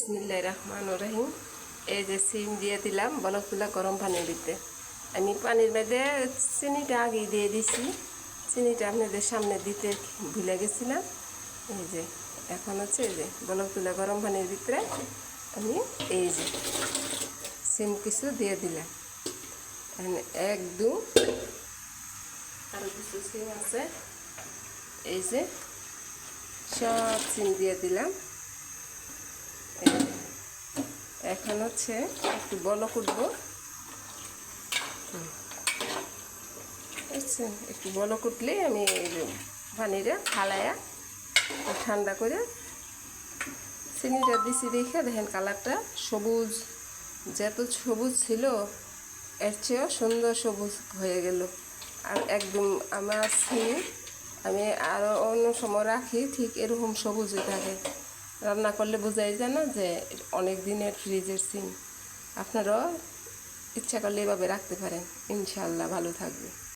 বিসমিল্লাহির রহমানির রহিম। এই যে সিম দিয়ে দিলাম বলক তুলা গরম পানির ভিতরে। আমি পানির মধ্যে চিনিটা আগে দিয়ে দিছি, চিনিটা আপনাদের সামনে দিতে ভুলে গেছিলাম। এই যে এখন হচ্ছে এই যে বলক তুলা গরম পানির ভিতরে আমি এই যে সিম কিছু দিয়ে দিলাম। এখানে এক দু আরও কিছু সিম আছে, এই যে সব সিম দিয়ে দিলাম। এখন হচ্ছে একটু বলক উঠবো, বুঝছেন? একটু বলক উঠলে আমি পানিটা ফালাইয়া ঠান্ডা করে চিনিটা দিছি দেখে দেখেন কালারটা সবুজ, যত সবুজ ছিল এর চেয়েও সুন্দর সবুজ হয়ে গেল। আর একদম আমার সিম আমি আরও অন্য সময় রাখি ঠিক এরকম সবুজই থাকে। রান্না করলে বোঝাই যায় না যে অনেক দিনের ফ্রিজের সিম। আপনারাও ইচ্ছা করলে এভাবে রাখতে পারেন, ইনশাআল্লাহ ভালো থাকবে।